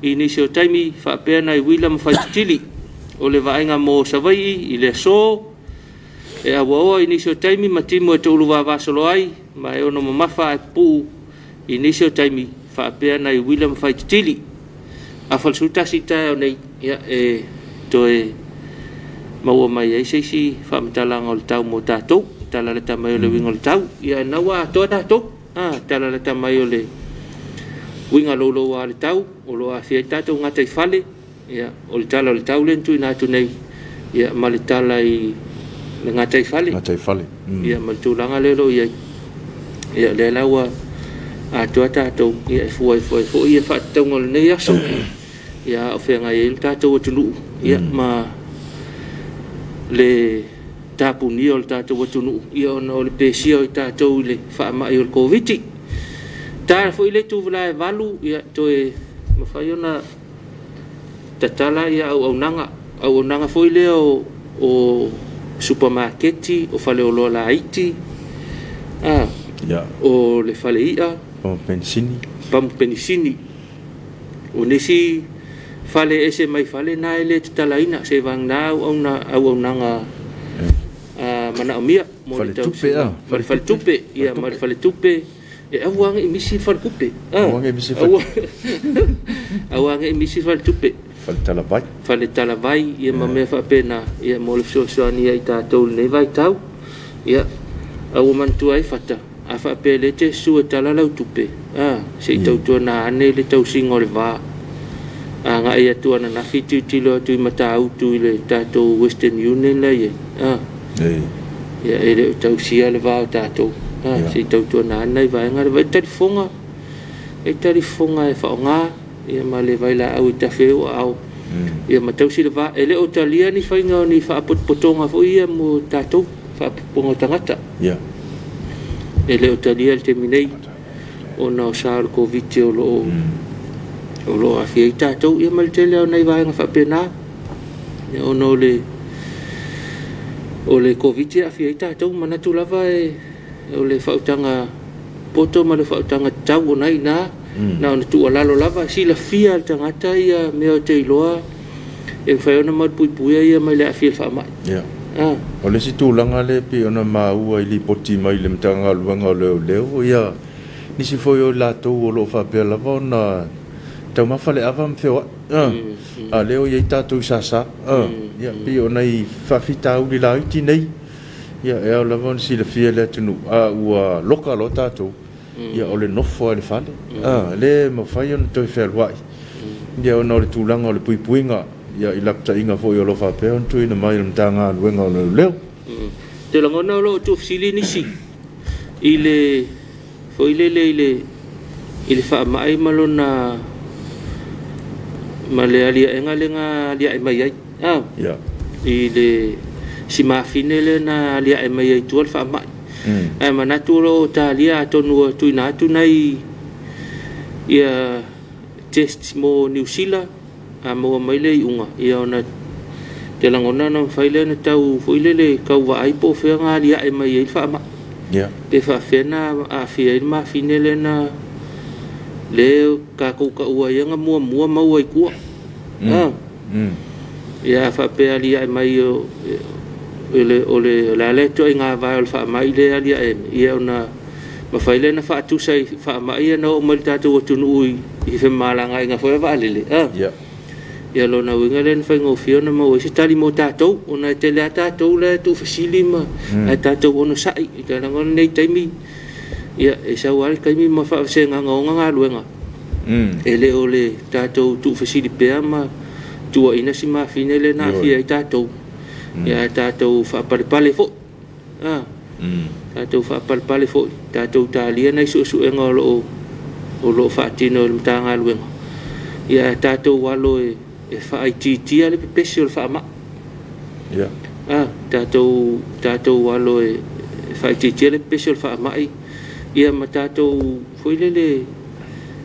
inisio taimi fa pena i William Faitili o le vainga mo savai ile so e awa inisio taimi matimu e te ulu va solo ai ma e ono mamafa e pupu inisio taimi fa pena i William Faitili a falsuta sita nei ya e toe mau mai ai sei fa mtala ngol tau mo tato tala le tamai le wingol tau ya nawa to tato tala le tamai le winga lolo wa le tau o lo afia tato ngata fale ya o le tala le tau len tu na tu nei ya malitala i le ngata fale ya mal tu langa le lo ya le lawa a to tato ya foi ya fa tongol nei ya so ya ofenga il tato tunu ya ma le tapu ni ol tato tunu ya no le pesio tato le fa ma il covid ta fo ile tu vla valu ya to e ma fa yona tatala ya au nanga fo ile o supermarketi o fale o la iti ya o le fale ia pam pensini o nesi fale ese mai fale na ele talaina se vang na au nanga mana omia mo fale tupe ia mal fale tupe e awang emisi fale tupe awang emisi fale tupe fale talabai ia mame fa pena ia mo le sosiani ai tatou nei vai tau ia au mantu ai fata afa pele te su tala lau tupe se tau tu na ane le tau singo le va nga ia tu na fitu tilo tu mata au tu le tato Western Union la ye ya ele tau sia le va tato se tau tu na ane va nga le telefonga e fa nga ia male vai la au ta feu au ia matau si le va ele o talia ni fa nga ni fa potonga fo ia mo tato fa pongo tangata ele o talia le terminei ona sa covid o lo afia tatou ia mal tele nei vai nga fa pena ono le o le covid afia tatou mana tu lava o le fautanga poto ma le fautanga tau nai na ona tu alalo lava si la fia tangata ia me o te loa e fa ona mal pui ia mai le afia fa mai o le si tūlanga le pi ona maua i li poti mai le mtanga luanga leo ia nisi foi o lātou o lo whapea lava ona tau mawhale awa mwheo a leo iei tātou sasa ia pi ona i whawhita au li la iti nei ia e au lava ona si le fia le tunu a ua loka lo tātou ia o le nofo a le whale le mawhai ona toi whea ia ona o le tūlanga o le puipuinga ia i lapta inga foi o lo whapea on tui na mai le mtanga luenga o leo te langona o lo tu fsili nisi i le foi le fa mai malona male alia enga lenga lia mai ai ya i le si mafine le na lia mai ai tu fa mai ai manatu lo talia tonu tu na tu nai ia test mo New Zealand mo mai le unga ia ona te langona na faile na tau foile le kau wa ai po fe nga dia e mai fa ma ya te fa fe na a fi ma finele na le ka ku ka ua nga mua mau ai ku ya fa pe ali ai mai ole la le to nga va fa mai le ali e ia na ma faile na fa tu sai fa mai na o mal ta tu tu nui i fe malanga nga fa va le ya ia lo na winga len fa ngo fio na mo se tali mo tatou ona te le tatou le tu fasili ma ai tatou ona sai ka ngon nei taimi ia e sa wal kai mi ma fa se nga nga luenga ele ole tatou tu fasili pe ma tu ina si ma finele na fi ai tatou ia tatou fa pale fo tatou fa pale fo tatou talia na su nga lo o lo fa tino mtanga luenga ia tatou walo e fa ai ti ale special fa ma ya tatou walo e fa ai ti ale special fa ma ia ma tatou foi le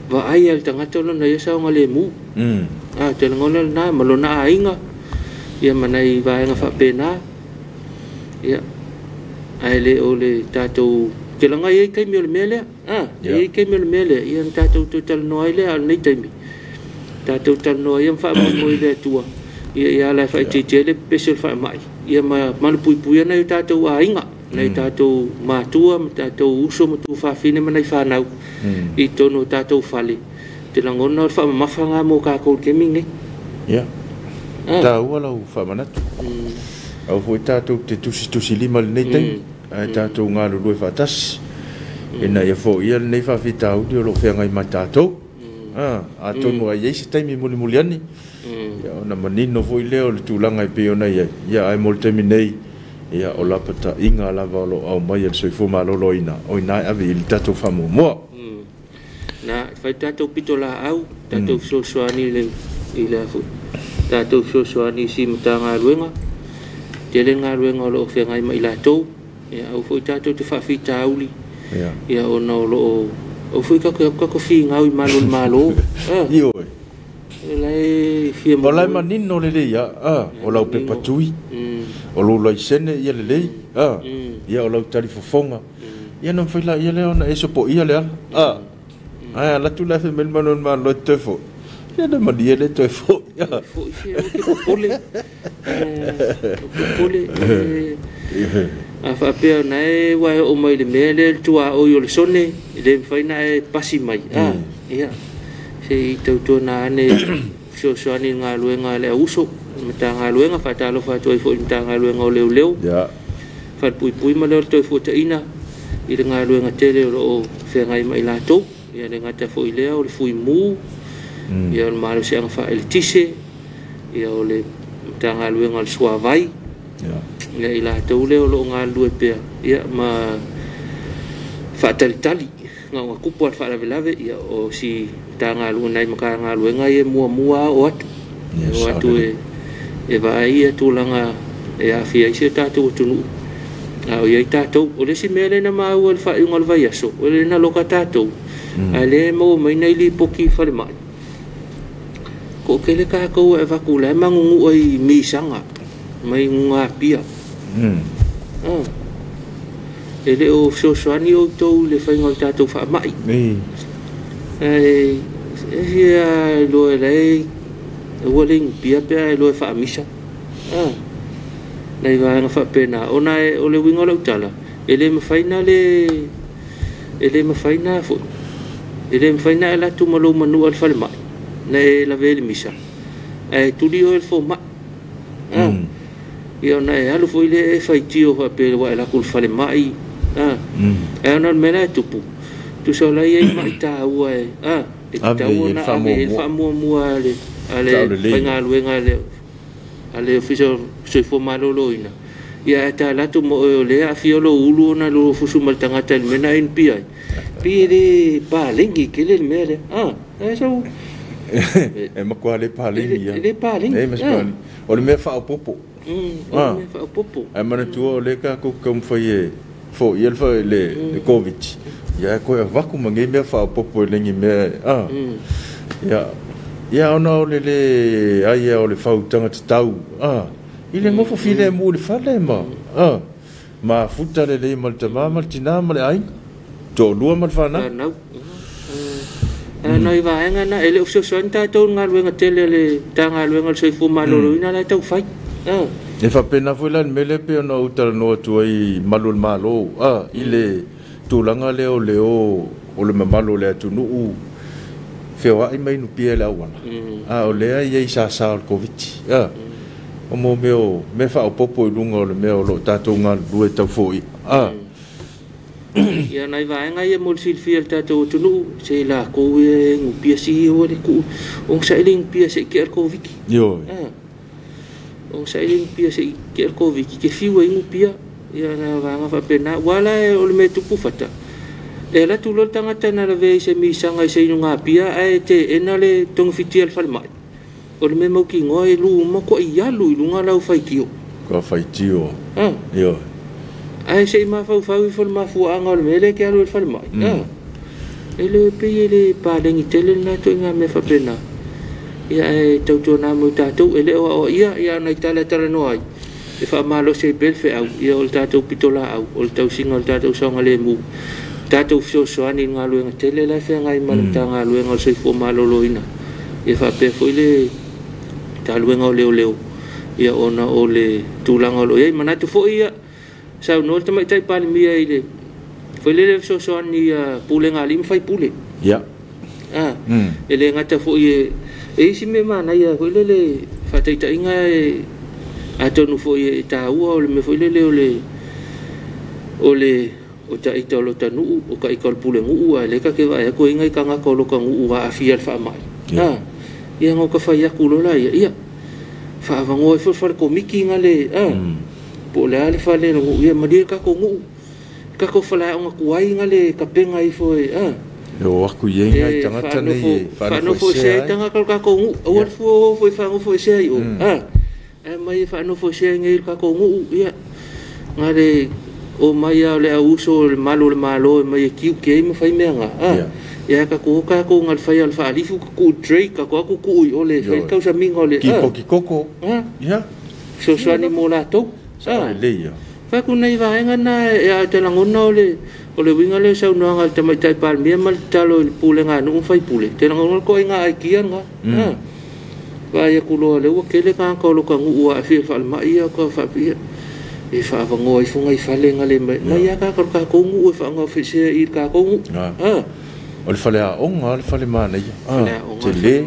va ai al tanga tolo na ia sa ngale mu te ngona na malona ainga ia manai va nga fa pena ia ai le ole tatou ke langa ia kai mi le mele ia kai mi le mele ia tatou total no ai le al nei taimi tatou tano ia fa mo ile tua ia la fa te le special fa mai ia ma pui na tatou ainga na tatou matua tatou uso mo tu fa fine mana fa nau i tono tatou fale te langona fa mafanga mo ka ko keming ya ta wala fa manat au foi tatou te tusi lima nei tai ai tatou ngalo lo fa tas ina ia fo ia nei fa fitau de lo fe ngai matatou a tonu ai se taimi muli ani ya ona manino foi leo le tulanga i pe ona ia ai mol terminei ia o la pata inga la valo au mai el soifo malo loina oina ave il tato famo mo na fai tato pitola au tato soani le ila fu tato soani si mtanga ruenga tele nga ruenga lo fe ngai mai la to ia au foi tato te fa fita auli ia ona lo o fui ka fi ngau malo io lai fi mo lai manino le ya o lau pe patui o lo lai sene ia le ia o lau tali fofonga ia non foi la ia le ona eso po ia le ai la tu la fe mel manon ma lo tefo ia de madia le tefo ia fo pole a fa pe na e wa o mai le mele tua o yo le sone le fai na e pasi mai ia se to na ne so ani nga luenga le uso mata nga luenga fa talo fa to fo mata nga luenga o leu ya fa pui ma le to fo ina i nga luenga tele o fe ngai mai la to ia le ngata fo ile o le fui mu ia le malo se fa el tise ia o le mata nga luenga le sua vai ia ila tau leo lo ngā lue pia ia ma whaatalitali ngā kupu at whaalavelave ia o si tā ngā lue nai maka ngā lue ngā ia mua o atu o atu e vai ia tūlanga e awhia isi tātou atunu o iai tātou o le si mele na mau al wha iunga alwai aso o le na loka tātou a le mau mai nei li poki whare mai ko kele kākou e waku le mangungu ai misanga mai ngā pia ele o soani o tau le fai ngoi tātou wha mai ia loe rei ua ling pia pia e loe wha misa nei vanga wha pena ona e o le winga lau tala ele mawhaina fo ele mawhaina e latu malo manu al whale mai nei la vele misa e tuli o el fo mai ia na e alu foi le fai tio fa pe wa la kul fale mai e ona mena tupu tu so la ia mai ta ua e ta una ave fa mo ale fai nga luenga ale fiso so fo malo loina ia ta la tu mo le a fiolo ulu na lo fusu mal tanga tel mena in pi de pa lengi ke le mere so e ma kwa le pa lengi ya le pa lengi e ma o le me fa popo popo ai mana tu le ka ko kom foi fo il foi le covid ya ko va ku mangi me fa popo lengi me ya ona o le ai o le fa tanga tau ile ngofo file mu le fale ma futa le mal tama mal tina mal ai to lua mal fana noi va ngana ele ofso sonta to ngal wenga tele le tanga wenga so fu malolo ina la tau fai e fa pena foi lan mele pe no utal no tu ai malul malo ile tulanga leo o le malo le tu nu feo ai mai no pia la wana o le ai sa covid o mo me fa o popo lunga o le meo lo tatou ngal due tau foi ia nai vai ngai mo sil fiel tatou tunu se la ko e ngu pia si o le ku on sailing pia se ke covid yo on sailing pia se ke covid ke fiu e ngu pia ia na va fa pena wala o le me tupu fata e la tu lo tanga tana le ve se mi sanga se nga pia ai te enale tong fitiel fal mai o le me mo ki ngoi lu mo ko ia lu nga lau fai kio ko fai tio yo ai se ma fa fol ma fu anga le mele ke alu fal mai ele pe ele pa le ni tele na to nga me fa pena ia e tau to na mo tatu ele o ia na tala no ai e fa malo se bel fe au ia o tatu pitola au o tau singa o tatu songa le mu tatu fso soani nga lu nga tele la fe ngai man tanga lu nga se fo malo loina e fa pe foi le talu nga leo ia ona o le tulanga lo ia manatu fo ia sa no te mai tai pali mia ile foi le so soani pule nga lim fai pule ia ele ngata fo ia e si me mana ia foi le fa tai tai nga atonu fo ia ta o le me foi le o ta ita lo tanu o ka ikol pule ngu le ka ke va ko inga ka nga ko lo ka ngu wa afial fa mai ia ngo ka fa ia kulo la ia fa va ngo fo ko miki nga le po le ale fa le ngu ia ma ka ko ngu ka ko fa la ngo kuai nga le ka penga i fo yo aku yenga tanga tane fa no fo se tanga ka ko ngu o fo fa ngo fo se o mai fa no fo se ngai ka ko ngu ia nga le o mai le uso le malo mai kiu ke me fai menga ia ka ko ngal fai al fa alifu ku drake ka ko o le fai ka sa mingo le ki koko ia so ni mola to le ia fa ku nei va ngana ya te langona o le winga le sa no ngal te mai tai pal mi mal talo le pule nga no fai pule te langona ko nga ai kian nga va ya ku lo le o ke le ka ko lo ka ngu a fi fa mai ya ko fa pia e fa va ngoi fu ngai fa le ngale mai ya ka ko ngu fa nga fi se i ka ko ngu o le fale a onga o le fale mana ia te le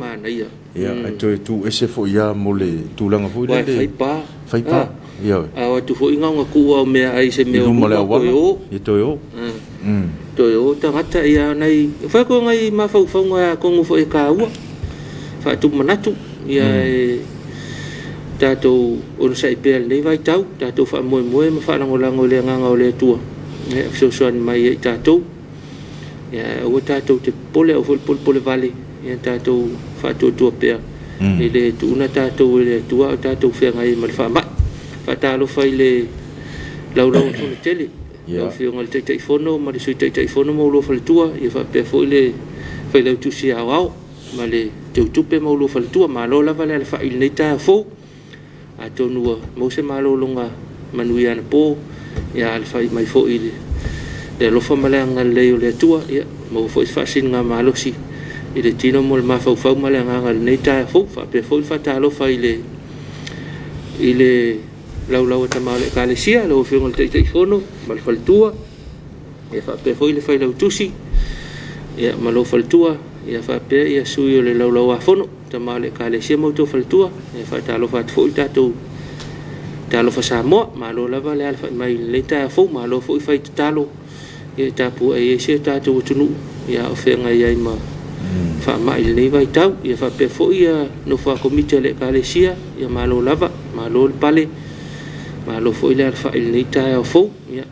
ia ai tu ese fo ia mo le tulanga fo le fai pa ia a tu fo inga nga ku o me ai se me o yo to yo tangata ia nei fa ko ngai ma fa nga ko ngu fo e ka u fa tu manatu ia tatou on sai pel nei vai tau tatou fa mo ma fa lango le nganga o le tua e so mai tatou ya o tatou te pole o pole vale ya tatou fa tu pe ele tu na tatou le tua tatou fe ngai mal fa ma fa talo fa ile lau fo tele ya fi ngal te fono ma le te fono mo lo fa le tua ya fa pe fo ile fa le tu si ao ma le tu pe mo lo fa le tua ma lo la vale fa il nei ta fo atonu mo se malo longa manuia na po ya alfa mai fo ile de lo fa malanga le le tua ya mo fo fa sin nga malo si ile tino mo ma fa malanga nga nei ta fo fa pe fo fa ta lo fa ile lau ta male ka le sia lo fi ngol te fono mal fa tua ya fa pe fo ile fa lo tusi ya malo fa tua ya fa pe ya su yo le lau a fono tamale ka le sia mo to fa tua e fa ta lo fa fo ta to ta lo fa sa mo ma lo la vale alfa mai le ta fo ma lo fo fa ta lo e ta pu e sia ta to tunu ya o fe nga ya ma fa mai le vai tau ya fa pe fo ya no fa komite le ka le sia ya ma lo lava ma lo pale ma lo fo ile alfa le ta fo ya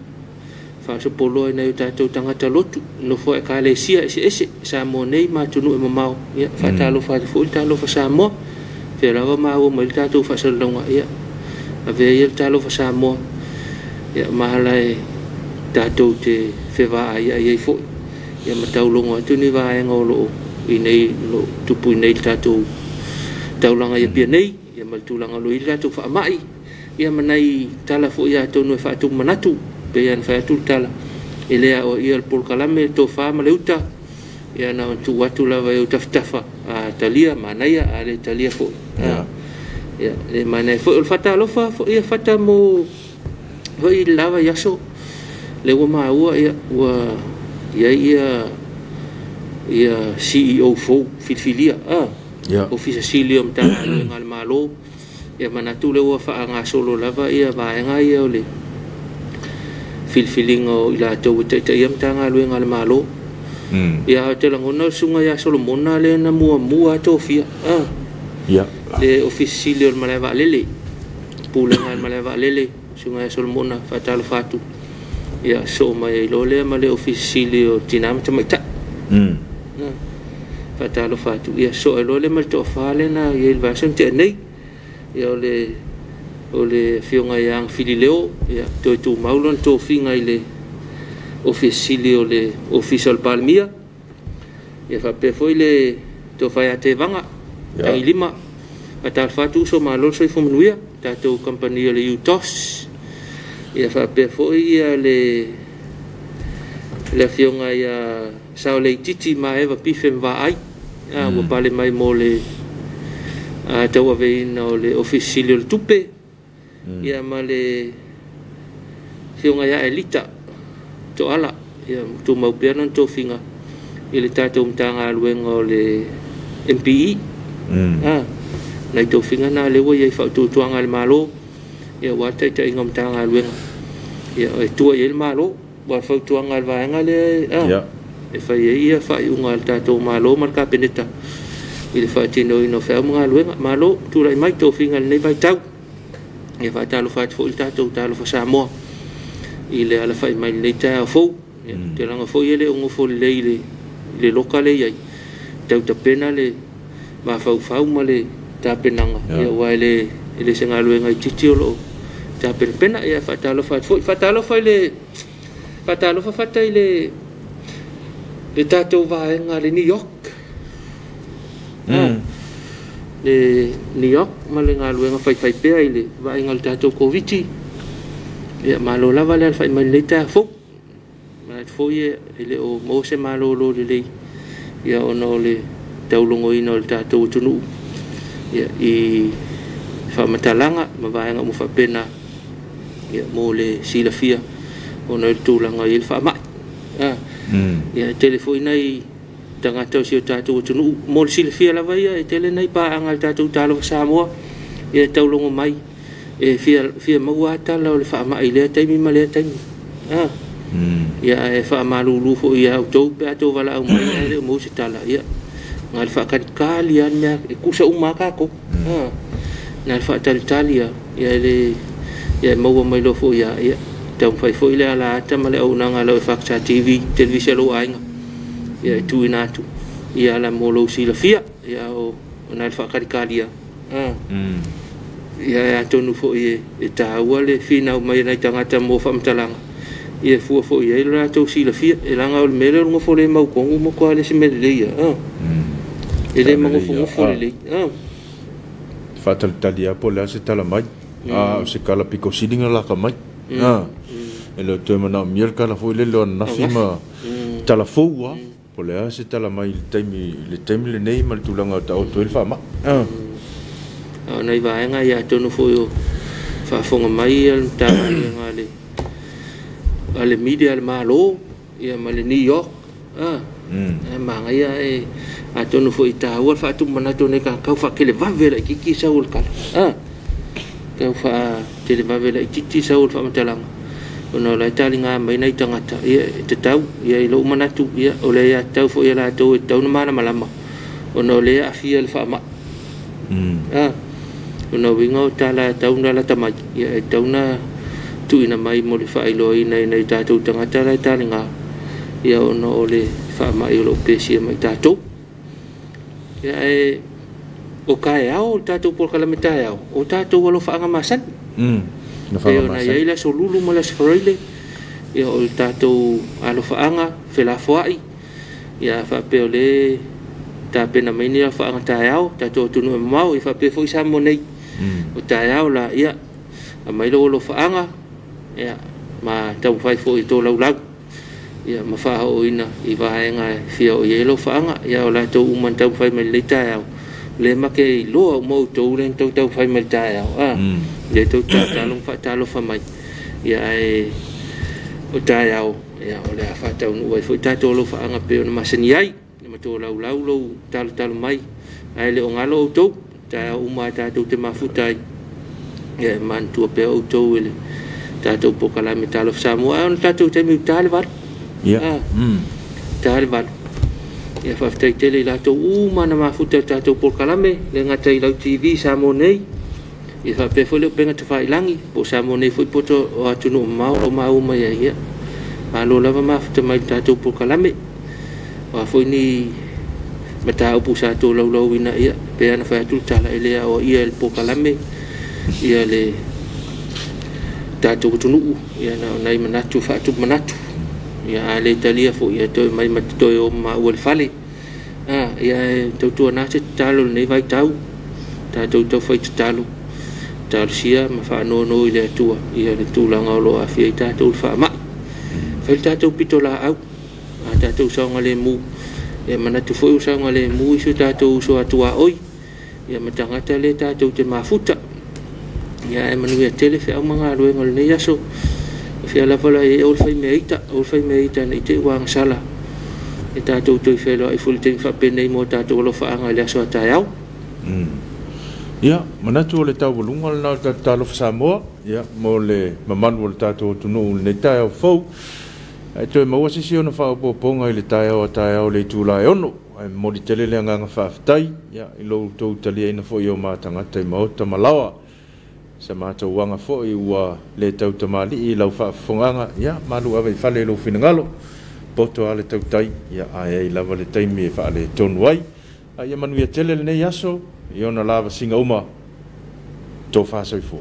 fa so polo na ta to tanga ta lotu no fo ka le sia ese sa mo nei ma tunu e mau ya fa ta lo fa fo ta lo fa sa mo fe la ma o mo ta to fa so longa ya ave ya ta lo fa sa mo ya ma lai ta to te fe va ya ye fo ya ma ta longa tu ni va ngo lo i nei lo tu pu nei ta to ta longa ya pia nei ya ma tu longa lo i ta to fa mai ia manai tala fo ia tonu fa tu manatu pe ia fa tu tala ele o ia por kalame to fa maleuta ia na tu watu la vai utaftafa a talia manai ale talia fo ia le manai fo fata lo fa ia fata mo fo i lava yaso le wa ma ia wa ia CEO fo filfilia ofisa silium ta ngal malo ia manatu le wa fa nga solo lava ia va nga ia le filfilingo ila to te iam ta ngal malo ia te langona sunga ya solo mona le na mua to fia ya le ofisa silium malava lele pulengan malava lele sunga ya solo mona fatal fatu ia so mai lo le male ofisa silium tinam tamaita fatal fatu ia so lo le mal to fa le na ia version te nei ia ole fionga yang filileo ia tu maulon to finga ile officially ole official palmia ia fa pe foi le to fa ya te vanga ai lima atal fatu so malol so fomuia ta to company le utos ia fa pe foi ia le fionga ia sao le titi ma eva pifem va ai wo pale mai mole tawa ve no le official tupe ia male fionga ya elita to ala ia tu mau piano to finga ile tato mtanga luengo le MPI na to finga na le wo ia fa tu tuanga le malo ia wata ta ingom tanga luengo ia tu ia le malo wa fa tuanga le vaenga le e fa ia fa unga tato malo marka peneta ile fa tino ino fa mga luenga malo tu lai mai to finga nei vai tau e fa talo fa fo ta to talo fa Samoa ile ala fa mai nei ta fo te langa fo ile ungo fo le lokale ia tau ta pena le ma fa ma le ta penanga ia wa ile senga luenga titi lo ta pena ia fa talo fa ile fa talo fa ile le tato va nga le New York le New York malenga luenga fai pe ile va ngal tato covid ia malo lava le fai mai leta fo ma fo ile o mo se malo lo le ia ono le taulongo ino le tato tunu ia i fa matalanga ma va nga mo fa pena ia mo le silafia ono tulanga il fa mai ia telefoni nai tanga tau si tato tunu mo silafia lava ia tele nai pa angal tato talo Samoa ia taulongo mai e fia mawata la le fa mai le taimi male taimi ia e fa malulu fo ia to pe to vala mai le mo si tala ia ngal fa kan kalian ya kusa umaka ko ngal fa talia ia le ia mo mai lo fo ia tau fai fo ile ala tamale au nanga lo fa TV television lo ainga ia tu inatu ia la mo lo si la fia ia o ngal fa kalia ia tonu fo e ta wale fina mai na tangata mo fa mtalanga ia fu fo ia la to si la fia e langa o mele ngo fo le mau ko mo ko le si mele ia ele mo fo le fatal talia po la se tala mai se kala piko sidinga la ka mai e lo te mana mier kala fo le lo na fima tala fo wa po le se tala mai le taimi le nei mal tulanga ta o to el fa ma nei vaenga ia tonu fo yo fa fonga mai al ta ngale ale media al malo ia male New York manga ia a tonu fo ita wa fa tu mana tonu ka fa kele va vera ki saul kala ka fa tele va vera ki saul fa matalang ono la talinga mai nei tangata ia te tau ia lo mana tu ia ole ia tau fo ia la tau na mana malama ono le afia al fa ma ono wingo tala tauna la tamai ia tauna tu ina mai mo le fai lo ina tatou tangata la talinga ia ono ole fa mai lo pesi mai tatou ia o kai au tatou por kala metai au o tatou lo fa nga masan na fa ia na ia la solulu mo la sfroile ia o tatou alo fa nga fela foi ia fa peole ta pena mai ni fa nga tai au tatou tunu mau i fa pe foi sa mo nei o tai au la ia mai lo faanga ya ma tau fai fo I to lau lau ya ma fa o ina I vai nga fia o ye lo faanga ya o la to man tau fai mai le tai le ma ke lo mo to len tau fai mai tai le to ta long fa ta lo fa mai ya ai o tai ya o le fa tau no vai fo ta to lo faanga pe na masani ai ma to lau lau lo tal mai ai le o ngalo to ta uma ta to te mafutai ya man tu pe o to ele ta to po kala metal of Samoa on ta to te mi tal var ya tal var ya fa te tele la to uma na mafutai ta to po kala me le ngata I lau TV Samonei ya fa pe fo le benga te fa ilangi po Samonei fo po to o atu no ma uma ya ma lo lava mafutai mai ta to po kala me wa fo ni mata upu sa to lau ina ia pe ana fa tu tala ele o ia el po kalame ia le tatu tunu ia na nai manatu fa tu manatu ia le talia fo ia to mai mat to o ma wal fale ia to na se talo nei vai tau tatu to foi talo tarsia ma fa no ile tu ia le tu la ngolo a fi tatu fa ma fa tatu pitola au tatu so ngale mu ya mana tu foi usanga le mu isu tatou so atua oi ya matangata le tatou te mafuta ya manu ya tele fe amanga lo ngol ne yaso fe la vola e ol fai meita nei te wang sala e tatou to fe lo I ful te fa pene mo tatou lo fa anga le so atayau ya mana tu le tau lunga na tatou fa Samoa ya mo le maman wol tatou tu no le tau fo ai to mo wasi siona fa po ponga ile tai le tula e ono ai mo di tele le nga fa tai ya I lo to tali ina fo yo ma tanga tai mo ta malawa sa ma to wanga fo I wa le tau ta mali I lo fa fonga ya malu ave fa le lo finangalo poto ale tau tai ya ai lava le tai mi fa le ton wai ai manu ya tele ne yaso yo na lava singa uma to fa so fo